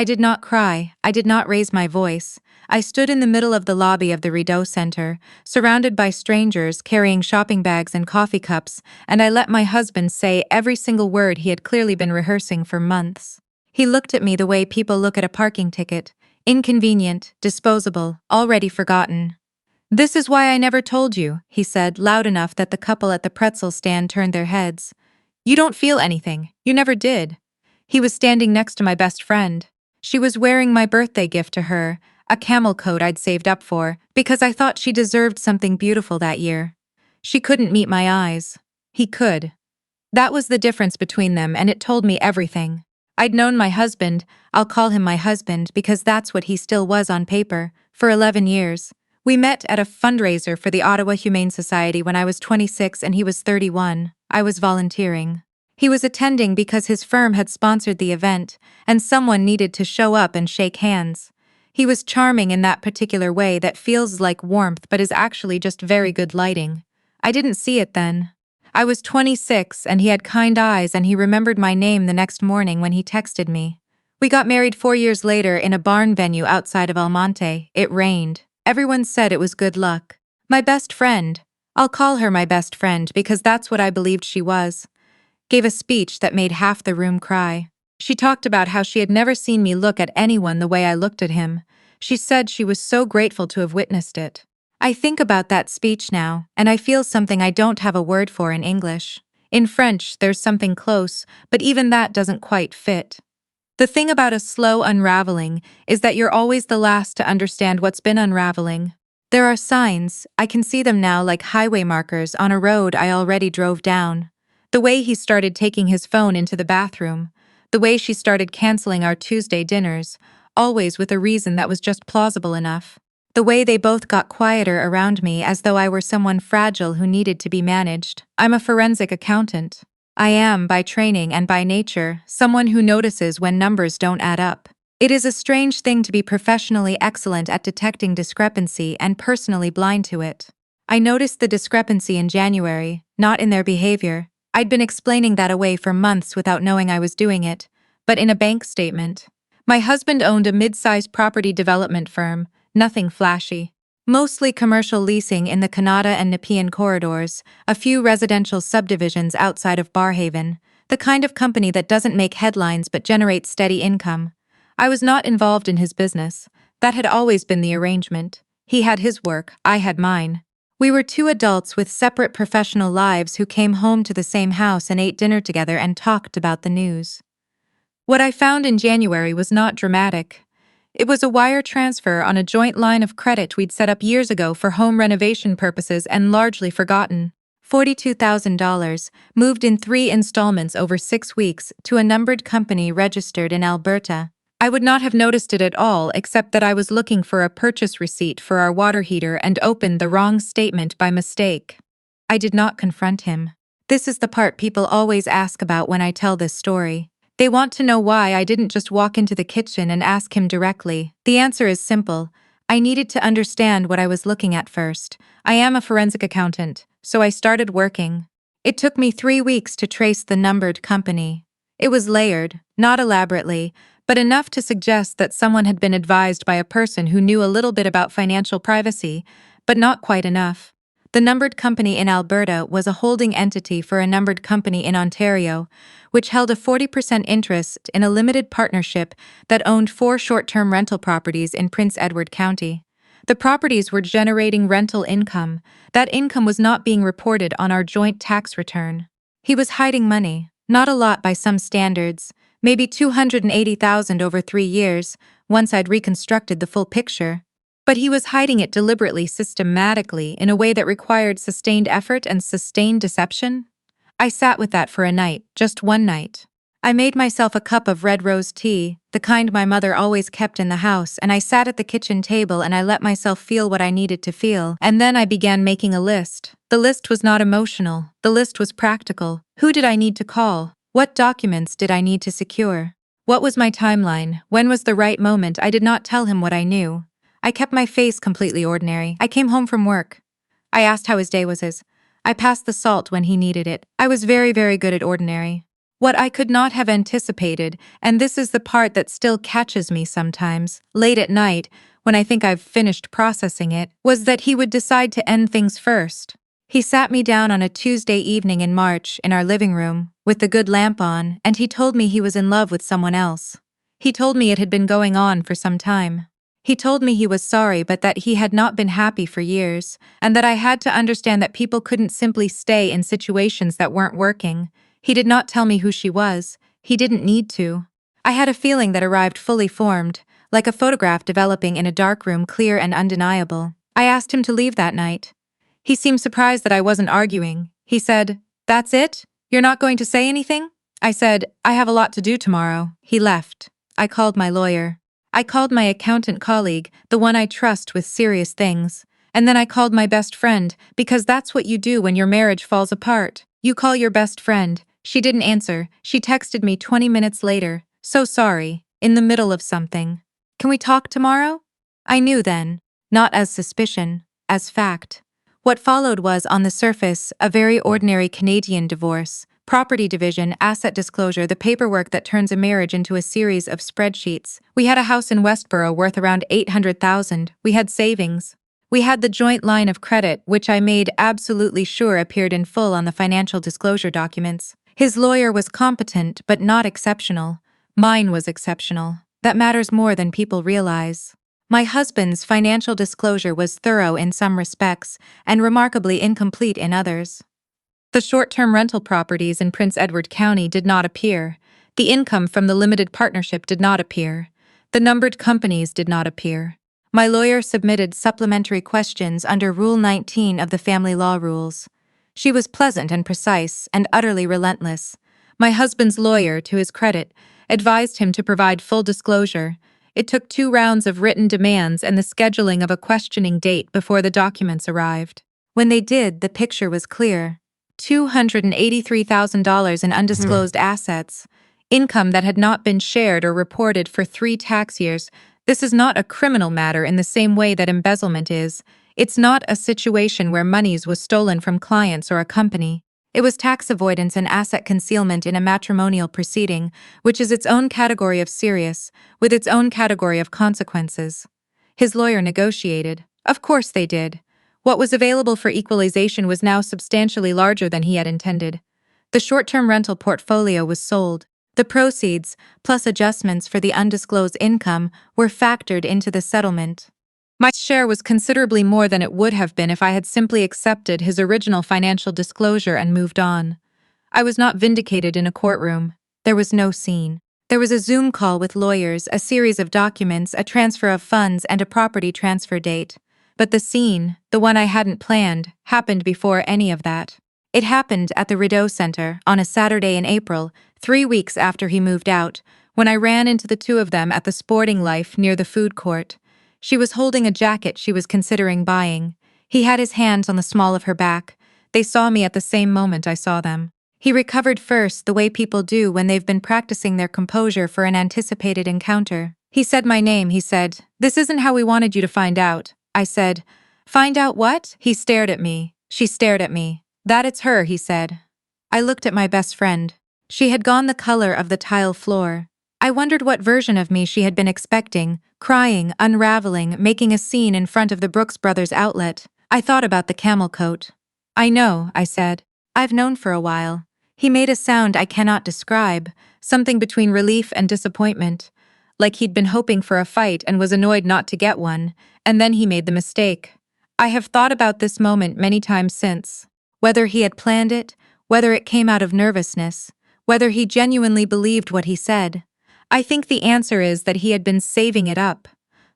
I did not cry, I did not raise my voice. I stood in the middle of the lobby of the Rideau Centre, surrounded by strangers carrying shopping bags and coffee cups, and I let my husband say every single word he had clearly been rehearsing for months. He looked at me the way people look at a parking ticket, inconvenient, disposable, already forgotten. "This is why I never told you," he said, loud enough that the couple at the pretzel stand turned their heads. "You don't feel anything. You never did." He was standing next to my best friend. She was wearing my birthday gift to her, a camel coat I'd saved up for, because I thought she deserved something beautiful that year. She couldn't meet my eyes. He could. That was the difference between them, and it told me everything. I'd known my husband, I'll call him my husband because that's what he still was on paper, for 11 years. We met at a fundraiser for the Ottawa Humane Society when I was 26 and he was 31. I was volunteering. He was attending because his firm had sponsored the event, and someone needed to show up and shake hands. He was charming in that particular way that feels like warmth but is actually just very good lighting. I didn't see it then. I was 26 and he had kind eyes and he remembered my name the next morning when he texted me. We got married 4 years later in a barn venue outside of El Monte. It rained. Everyone said it was good luck. My best friend, I'll call her my best friend because that's what I believed she was, gave a speech that made half the room cry. She talked about how she had never seen me look at anyone the way I looked at him. She said she was so grateful to have witnessed it. I think about that speech now, and I feel something I don't have a word for in English. In French, there's something close, but even that doesn't quite fit. The thing about a slow unraveling is that you're always the last to understand what's been unraveling. There are signs, I can see them now like highway markers on a road I already drove down. The way he started taking his phone into the bathroom, the way she started canceling our Tuesday dinners, always with a reason that was just plausible enough. The way they both got quieter around me as though I were someone fragile who needed to be managed. I'm a forensic accountant. I am, by training and by nature, someone who notices when numbers don't add up. It is a strange thing to be professionally excellent at detecting discrepancy and personally blind to it. I noticed the discrepancy in January, not in their behavior. I'd been explaining that away for months without knowing I was doing it, but in a bank statement. My husband owned a mid-sized property development firm, nothing flashy. Mostly commercial leasing in the Canada and Nepean corridors, a few residential subdivisions outside of Barhaven, the kind of company that doesn't make headlines but generates steady income. I was not involved in his business. That had always been the arrangement. He had his work, I had mine. We were two adults with separate professional lives who came home to the same house and ate dinner together and talked about the news. What I found in January was not dramatic. It was a wire transfer on a joint line of credit we'd set up years ago for home renovation purposes and largely forgotten. $42,000, moved in 3 installments over 6 weeks to a numbered company registered in Alberta. I would not have noticed it at all except that I was looking for a purchase receipt for our water heater and opened the wrong statement by mistake. I did not confront him. This is the part people always ask about when I tell this story. They want to know why I didn't just walk into the kitchen and ask him directly. The answer is simple. I needed to understand what I was looking at first. I am a forensic accountant, so I started working. It took me 3 weeks to trace the numbered company. It was layered, not elaborately, but enough to suggest that someone had been advised by a person who knew a little bit about financial privacy, but not quite enough. The numbered company in Alberta was a holding entity for a numbered company in Ontario, which held a 40% interest in a limited partnership that owned 4 short-term rental properties in Prince Edward County. The properties were generating rental income. That income was not being reported on our joint tax return. He was hiding money, not a lot by some standards, maybe $280,000 over 3 years, once I'd reconstructed the full picture. But he was hiding it deliberately, systematically, in a way that required sustained effort and sustained deception. I sat with that for a night, just one night. I made myself a cup of red rose tea, the kind my mother always kept in the house, and I sat at the kitchen table and I let myself feel what I needed to feel, and then I began making a list. The list was not emotional, the list was practical. Who did I need to call? What documents did I need to secure? What was my timeline? When was the right moment? I did not tell him what I knew. I kept my face completely ordinary. I came home from work. I asked how his day was. I passed the salt when he needed it. I was very, very good at ordinary. What I could not have anticipated, and this is the part that still catches me sometimes, late at night, when I think I've finished processing it, was that he would decide to end things first. He sat me down on a Tuesday evening in March in our living room, with the good lamp on, and he told me he was in love with someone else. He told me it had been going on for some time. He told me he was sorry but that he had not been happy for years, and that I had to understand that people couldn't simply stay in situations that weren't working. He did not tell me who she was. He didn't need to. I had a feeling that arrived fully formed, like a photograph developing in a dark room, clear and undeniable. I asked him to leave that night. He seemed surprised that I wasn't arguing. He said, "That's it? You're not going to say anything?" I said, "I have a lot to do tomorrow." He left. I called my lawyer. I called my accountant colleague, the one I trust with serious things. And then I called my best friend, because that's what you do when your marriage falls apart. You call your best friend. She didn't answer. She texted me 20 minutes later. "So sorry, in the middle of something. Can we talk tomorrow?" I knew then, not as suspicion, as fact. What followed was, on the surface, a very ordinary Canadian divorce. Property division, asset disclosure, the paperwork that turns a marriage into a series of spreadsheets. We had a house in Westboro worth around $800,000. We had savings. We had the joint line of credit, which I made absolutely sure appeared in full on the financial disclosure documents. His lawyer was competent, but not exceptional. Mine was exceptional. That matters more than people realize. My husband's financial disclosure was thorough in some respects, and remarkably incomplete in others. The short-term rental properties in Prince Edward County did not appear. The income from the limited partnership did not appear. The numbered companies did not appear. My lawyer submitted supplementary questions under Rule 19 of the Family Law Rules. She was pleasant and precise, and utterly relentless. My husband's lawyer, to his credit, advised him to provide full disclosure. It took 2 rounds of written demands and the scheduling of a questioning date before the documents arrived. When they did, the picture was clear. $283,000 in undisclosed assets, income that had not been shared or reported for 3 tax years. This is not a criminal matter in the same way that embezzlement is. It's not a situation where monies was stolen from clients or a company. It was tax avoidance and asset concealment in a matrimonial proceeding, which is its own category of serious, with its own category of consequences. His lawyer negotiated. Of course they did. What was available for equalization was now substantially larger than he had intended. The short-term rental portfolio was sold. The proceeds, plus adjustments for the undisclosed income, were factored into the settlement. My share was considerably more than it would have been if I had simply accepted his original financial disclosure and moved on. I was not vindicated in a courtroom. There was no scene. There was a Zoom call with lawyers, a series of documents, a transfer of funds, and a property transfer date. But the scene, the one I hadn't planned, happened before any of that. It happened at the Rideau Centre on a Saturday in April, 3 weeks after he moved out, when I ran into the 2 of them at the Sporting Life near the food court. She was holding a jacket she was considering buying. He had his hands on the small of her back. They saw me at the same moment I saw them. He recovered first, the way people do when they've been practicing their composure for an anticipated encounter. He said my name. He said, "This isn't how we wanted you to find out." I said, "Find out what?" He stared at me. She stared at me. "That it's her," he said. I looked at my best friend. She had gone the color of the tile floor. I wondered what version of me she had been expecting, crying, unraveling, making a scene in front of the Brooks Brothers outlet. I thought about the camel coat. "I know," I said. "I've known for a while." He made a sound I cannot describe, something between relief and disappointment, like he'd been hoping for a fight and was annoyed not to get one, and then he made the mistake. I have thought about this moment many times since. Whether he had planned it, whether it came out of nervousness, whether he genuinely believed what he said. I think the answer is that he had been saving it up,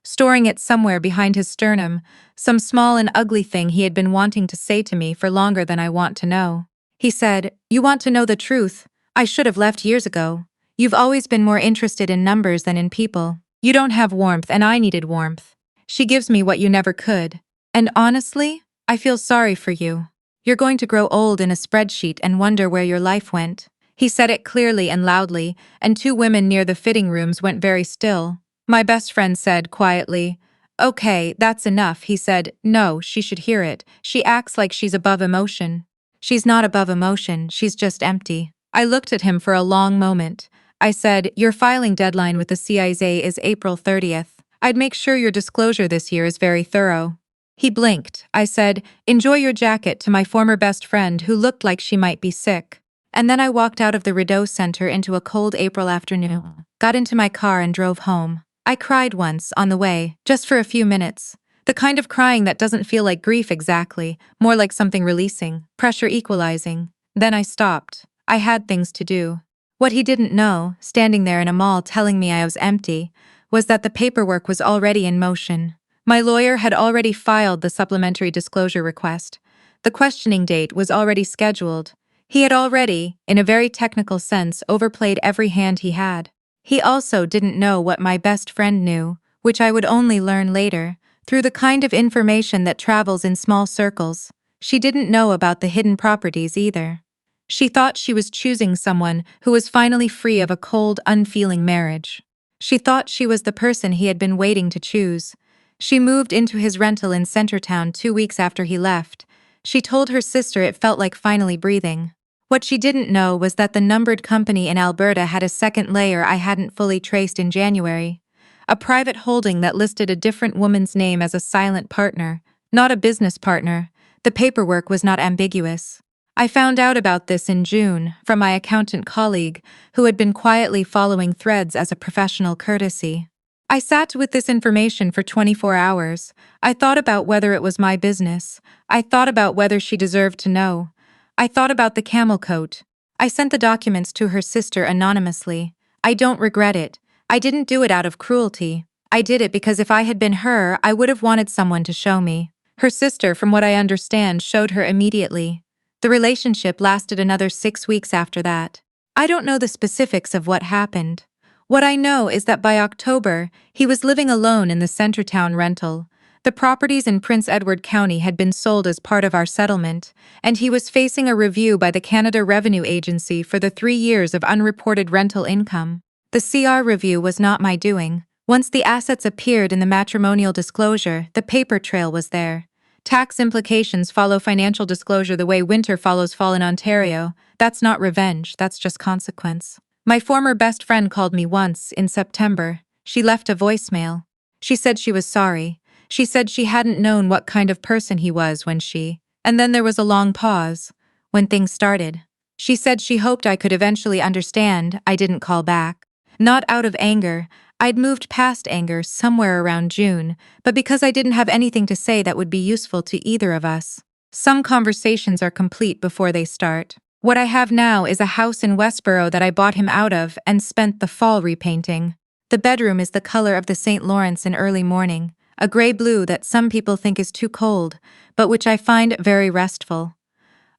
storing it somewhere behind his sternum, some small and ugly thing he had been wanting to say to me for longer than I want to know. He said, "You want to know the truth? I should have left years ago. You've always been more interested in numbers than in people. You don't have warmth and I needed warmth. She gives me what you never could. And honestly, I feel sorry for you. You're going to grow old in a spreadsheet and wonder where your life went." He said it clearly and loudly, and 2 women near the fitting rooms went very still. My best friend said quietly, "Okay, that's enough." He said, "No, she should hear it. She acts like she's above emotion." "She's not above emotion, she's just empty." I looked at him for a long moment. I said, "Your filing deadline with the CISA is April 30th. I'd make sure your disclosure this year is very thorough." He blinked. I said, "Enjoy your jacket," to my former best friend who looked like she might be sick. And then I walked out of the Rideau Centre into a cold April afternoon, got into my car and drove home. I cried once, on the way, just for a few minutes. The kind of crying that doesn't feel like grief exactly, more like something releasing, pressure equalizing. Then I stopped. I had things to do. What he didn't know, standing there in a mall telling me I was empty, was that the paperwork was already in motion. My lawyer had already filed the supplementary disclosure request. The questioning date was already scheduled. He had already, in a very technical sense, overplayed every hand he had. He also didn't know what my best friend knew, which I would only learn later, through the kind of information that travels in small circles. She didn't know about the hidden properties either. She thought she was choosing someone who was finally free of a cold, unfeeling marriage. She thought she was the person he had been waiting to choose. She moved into his rental in Centretown 2 weeks after he left. She told her sister it felt like finally breathing. What she didn't know was that the numbered company in Alberta had a second layer I hadn't fully traced in January. A private holding that listed a different woman's name as a silent partner, not a business partner. The paperwork was not ambiguous. I found out about this in June from my accountant colleague, who had been quietly following threads as a professional courtesy. I sat with this information for 24 hours. I thought about whether it was my business. I thought about whether she deserved to know. I thought about the camel coat. I sent the documents to her sister anonymously. I don't regret it. I didn't do it out of cruelty. I did it because if I had been her, I would have wanted someone to show me. Her sister, from what I understand, showed her immediately. The relationship lasted another 6 weeks after that. I don't know the specifics of what happened. What I know is that by October, he was living alone in the Centretown rental. The properties in Prince Edward County had been sold as part of our settlement, and he was facing a review by the Canada Revenue Agency for the 3 years of unreported rental income. The CR review was not my doing. Once the assets appeared in the matrimonial disclosure, the paper trail was there. Tax implications follow financial disclosure the way winter follows fall in Ontario. That's not revenge, that's just consequence. My former best friend called me once, in September. She left a voicemail. She said she was sorry. She said she hadn't known what kind of person he was when she... And then there was a long pause, when things started. She said she hoped I could eventually understand. I didn't call back. Not out of anger. I'd moved past anger somewhere around June, but because I didn't have anything to say that would be useful to either of us. Some conversations are complete before they start. What I have now is a house in Westboro that I bought him out of and spent the fall repainting. The bedroom is the color of the St. Lawrence in early morning, a gray-blue that some people think is too cold, but which I find very restful.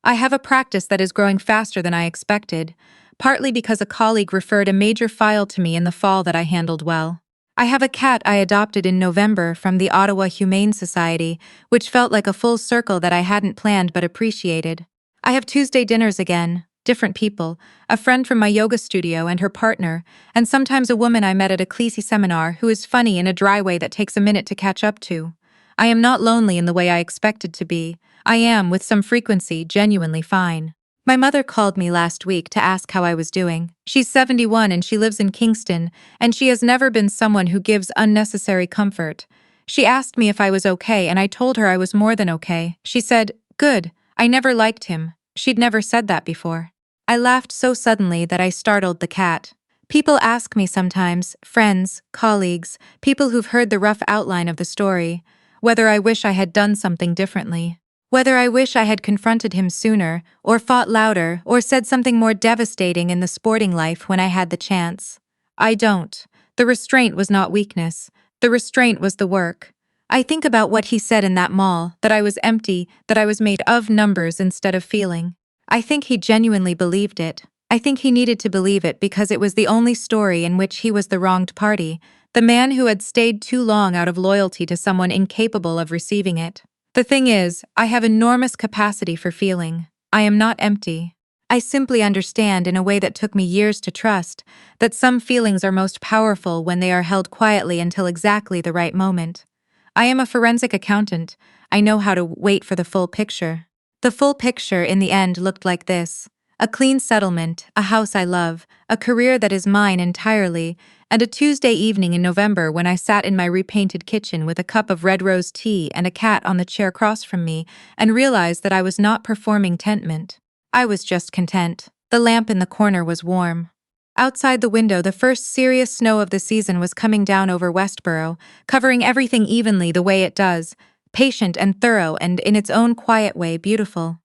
I have a practice that is growing faster than I expected, partly because a colleague referred a major file to me in the fall that I handled well. I have a cat I adopted in November from the Ottawa Humane Society, which felt like a full circle that I hadn't planned but appreciated. I have Tuesday dinners again, different people, a friend from my yoga studio and her partner, and sometimes a woman I met at a Cleese seminar who is funny in a dry way that takes a minute to catch up to. I am not lonely in the way I expected to be. I am, with some frequency, genuinely fine. My mother called me last week to ask how I was doing. She's 71 and she lives in Kingston, and she has never been someone who gives unnecessary comfort. She asked me if I was okay, and I told her I was more than okay. She said, "Good. I never liked him." She'd never said that before. I laughed so suddenly that I startled the cat. People ask me sometimes, friends, colleagues, people who've heard the rough outline of the story, whether I wish I had done something differently. Whether I wish I had confronted him sooner, or fought louder, or said something more devastating in the sporting life when I had the chance. I don't. The restraint was not weakness. The restraint was the work. I think about what he said in that mall, that I was empty, that I was made of numbers instead of feeling. I think he genuinely believed it. I think he needed to believe it because it was the only story in which he was the wronged party, the man who had stayed too long out of loyalty to someone incapable of receiving it. The thing is, I have enormous capacity for feeling. I am not empty. I simply understand in a way that took me years to trust that some feelings are most powerful when they are held quietly until exactly the right moment. I am a forensic accountant. I know how to wait for the full picture. The full picture in the end looked like this. A clean settlement, a house I love, a career that is mine entirely, and a Tuesday evening in November when I sat in my repainted kitchen with a cup of red rose tea and a cat on the chair across from me and realized that I was not performing contentment. I was just content. The lamp in the corner was warm. Outside the window, the first serious snow of the season was coming down over Westboro, covering everything evenly the way it does, patient and thorough and in its own quiet way beautiful.